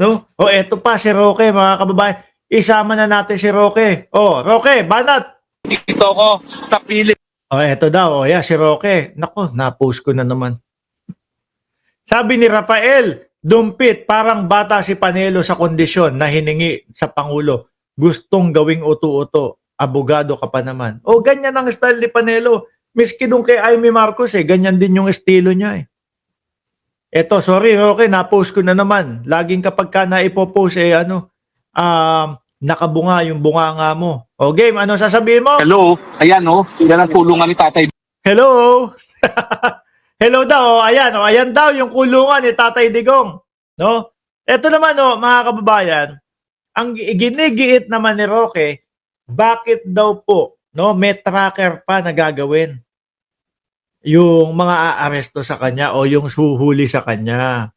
no? O eto pa si Roque, mga kababayan. Isama na natin si Roque. Oh, Roque, banat. Dito ko sa piling Oh, eto daw. Oh, yeah, si Roque. Nako, na-post ko na naman. Sabi ni Rafael, dumpit, parang bata si Panelo sa kondisyon na hiningi sa Pangulo. Gustong gawing uto-uto. Abogado ka pa naman. O, ganyan ang style ni Panelo. Miski dun kay Amy Marcos, ganyan din yung estilo niya. Eto, sorry, Roque, na-post ko na naman. Laging kapag ka naipopost, nakabunga yung bunganga mo. O, game, ano sasabihin mo? hello, ayan yan ang kulungan ni Tatay Hello? Hello daw, ayan daw yung kulungan ni Tatay Digong, no? Ito naman mga kababayan, ang ginigiit naman ni Roque, bakit daw po, no, may tracker pa na gagawin yung mga aaresto sa kanya o yung suhuli sa kanya.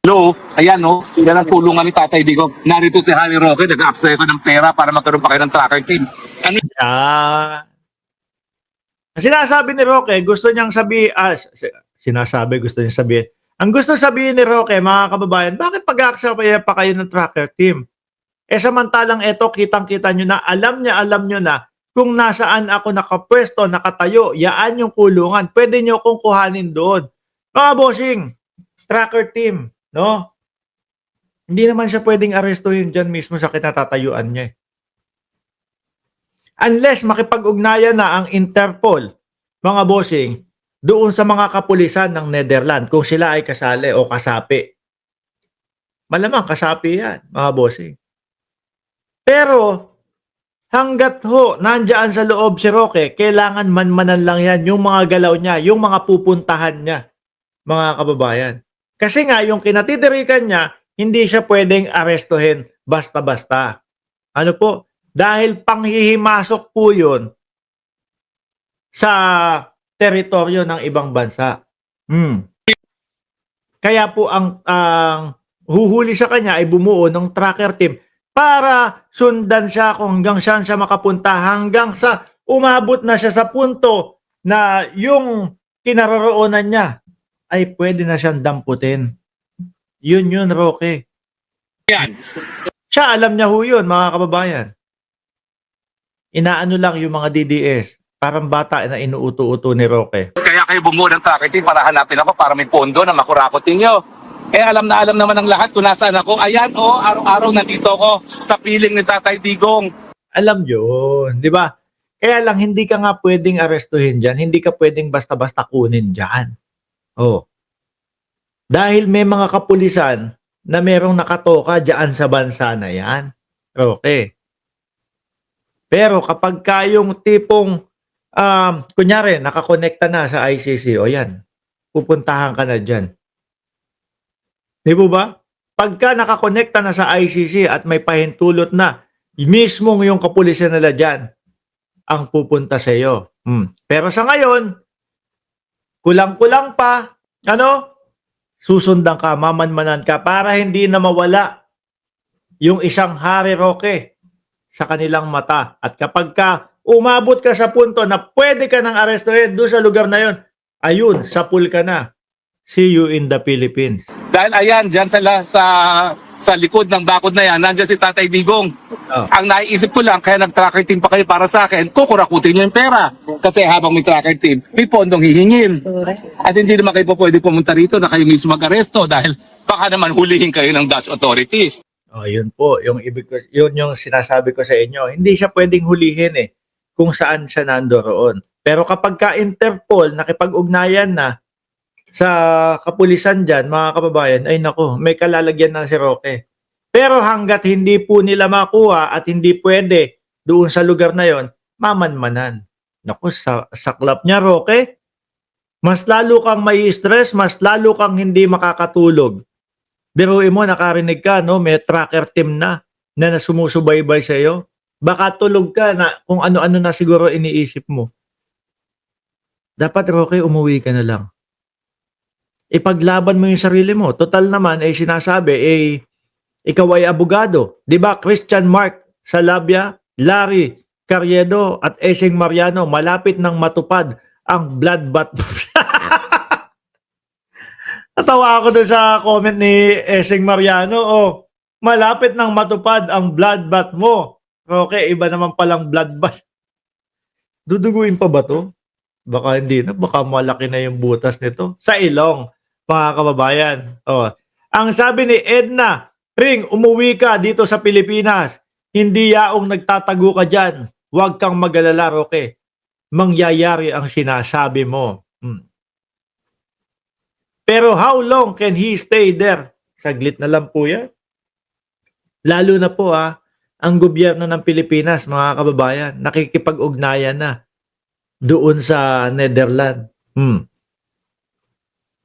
Hello, ayan yan ang kulungan ni Tatay Digong. Narito si Harry Roque, nag-apply ko ng pera para magkaroon pa kayo ng tracker team. Ano Ah. Sinasabi ni Roque, gusto niyang gusto niyang sabihin. Ang gusto sabihin ni Roque, mga kababayan, bakit pag-aaksaya pa kayo ng tracker team? Samantalang eto, kitang-kita nyo na, alam nyo na, kung nasaan ako nakapwesto, nakatayo, yaan yung kulungan. Pwede nyo kong kuhanin doon. Mga bossing, tracker team, no? Hindi naman siya pwedeng arestuhin dyan mismo sa kinatatayuan niya. Unless makipag-ugnayan na ang Interpol, mga bossing, doon sa mga kapulisan ng Netherlands, kung sila ay kasali o kasapi. Malamang kasapi yan, mga bossing. Pero, hanggat nandyan sa loob si Roque, kailangan manmanan lang yan, yung mga galaw niya, yung mga pupuntahan niya, mga kababayan. Kasi nga, yung kinatitirikan niya, hindi siya pwedeng arestuhin basta-basta. Ano po? Dahil panghihimasok po yun sa teritoryo ng ibang bansa. Kaya po ang huhuli sa kanya ay bumuo ng tracker team para sundan siya kung hanggang saan siya makapunta, hanggang sa umabot na siya sa punto na yung kinaroroonan niya ay pwede na siyang damputin. Yun, Roque. yan? Siya, alam niya ho yun, mga kababayan. Inaano lang yung mga DDS. Parang bata na inuuto-uto ni Roque. Kaya kayo bumuo ng tracker team para hanapin ako para may pondo na makurakot ninyo. Alam na alam naman ng lahat kung nasaan ako. Ayan araw-araw nandito ako sa piling ni Tatay Digong. Alam yun, di ba? Kaya lang hindi ka nga pwedeng arestuhin dyan. Hindi ka pwedeng basta-basta kunin dyan. Oh. Dahil may mga kapulisan na merong nakatoka dyan sa bansa na yan. Okay. Pero kapag kayong tipong, kunyari, nakakonekta na sa ICC, o yan, pupuntahan ka na dyan. Di po ba? Pagka nakakonekta na sa ICC at may pahintulot na, mismong yung kapulisan nila dyan ang pupunta sa iyo. Pero sa ngayon, kulang-kulang pa, susundan ka, mamanmanan ka para hindi na mawala yung isang Harry Roque sa kanilang mata. At kapag ka umabot ka sa punto na pwede ka nang arestuhin doon sa lugar na yon, ayun, sapul ka na. See you in the Philippines. Dahil ayan, dyan sa likod ng bakod na yan, nandyan si Tatay Digong. Oh. Ang naiisip ko lang, kaya nag-tracker team pa kayo para sa akin, kukurakutin nyo yung pera. Kasi habang may tracker team, may pondong hihingin. At hindi naman kayo po pwede pumunta rito na kayo mismo mag-aresto dahil baka naman hulihin kayo ng Dutch authorities. Oh, yun po, yun yung sinasabi ko sa inyo. Hindi siya pwedeng hulihin kung saan siya nandoon. Pero kapag ka Interpol nakipag-ugnayan na sa kapulisan dyan, mga kababayan, ay nako, may kalalagyan na si Roque. Pero hanggat hindi po nila makuha at hindi pwede doon sa lugar na yon, mamanmanan. Naku, saklap niya, Roque. Mas lalo kang may stress, mas lalo kang hindi makakatulog. Biruin mo, nakarinig ka, may tracker team na sumusubaybay sa iyo. Baka tulog ka na kung ano-ano na siguro iniisip mo. Dapat, Roque, umuwi ka na lang. Ipaglaban mo yung sarili mo. Total naman, sinasabi, ikaw ay abogado. Diba, Christian Mark Salabia, Larry Carriedo at Esing Mariano, malapit nang matupad ang bloodbath. Natawa ako doon sa comment ni Esing Mariano. Malapit nang matupad ang bloodbath mo. Okay, iba naman palang bloodbath. Duduguin pa ba to? Baka hindi na, baka malaki na yung butas nito. Sa ilong, mga kababayan. Oh. Ang sabi ni Edna, Ring, umuwi ka dito sa Pilipinas. Hindi yaong nagtatago ka dyan. Huwag kang mag-alala, Roque. Mangyayari ang sinasabi mo. Pero how long can he stay there? Saglit na lang po yan. Lalo na po ang gobyerno ng Pilipinas, mga kababayan, nakikipag-ugnayan na doon sa Netherlands.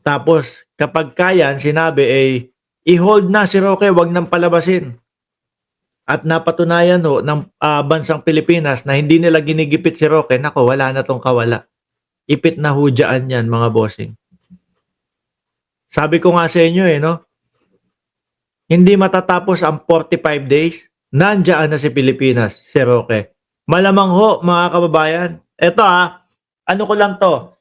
Tapos, kapag kayan, sinabi i-hold na si Roque, wag nang palabasin. At napatunayan ng bansang Pilipinas na hindi nila ginigipit si Roque, nako, wala na tong kawala. Ipit na hudyaan yan, mga bossing. Sabi ko nga sa inyo no? Hindi matatapos ang 45 days, nandiyan na si Pilipinas, si Roque. Malamang ho, mga kababayan. Ito ano ko lang to,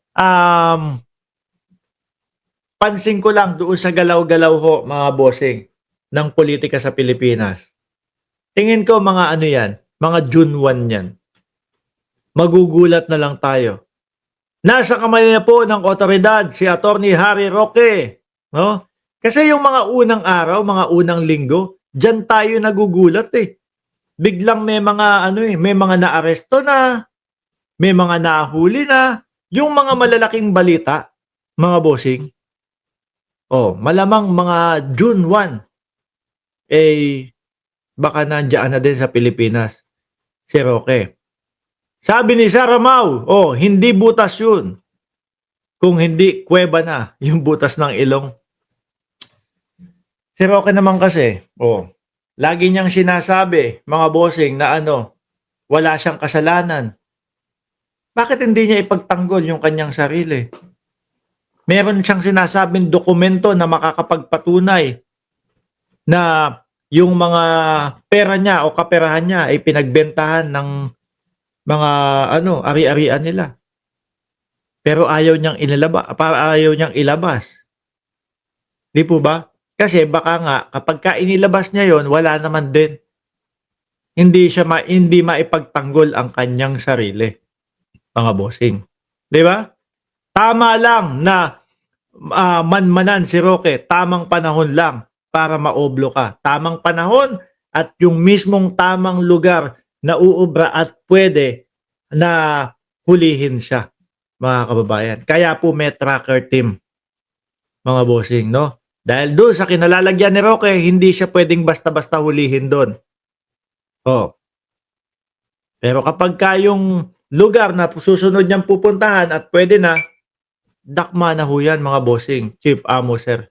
pansin ko lang doon sa galaw-galaw ho, mga bossing, ng politika sa Pilipinas. Tingin ko mga ano yan, mga June 1 yan. Magugulat na lang tayo. Nasa kamay na po ng otoridad si Attorney Harry Roque. No? Kasi yung mga unang araw, mga unang linggo, dyan tayo nagugulat Biglang may mga may mga naaresto na, may mga nahuli na, yung mga malalaking balita, mga bossing. Malamang mga June 1 baka nandiyan na din sa Pilipinas si Roque. Sabi ni Sarah Mau, hindi butas yun. Kung hindi, kuweba na yung butas ng ilong. Si Roque naman kasi, lagi niyang sinasabi, mga bossing, na wala siyang kasalanan. Bakit hindi niya ipagtanggol yung kanyang sarili? Meron siyang sinasabing dokumento na makakapagpatunay na yung mga pera niya o kaperahan niya ay pinagbentahan ng mga ari-arian nila. Pero ayaw niyang ilabas. Di po ba? Kasi baka nga kapag inilabas niya yon, wala naman din. Hindi maipagtanggol ang kanyang sarili. Mga bossing. Di ba? Tama lang na manmanan si Roque, tamang panahon lang para maoblo ka. Tamang panahon at yung mismong tamang lugar na uubra at pwede na hulihin siya, mga kababayan. Kaya po may tracker team, mga bossing, no? Dahil doon sa kinalalagyan ni Roque, hindi siya pwedeng basta-basta hulihin doon. Pero kapag yung lugar na susunod niyang pupuntahan at pwede na, dakma na ho yan, mga bossing. Chief Amo, sir.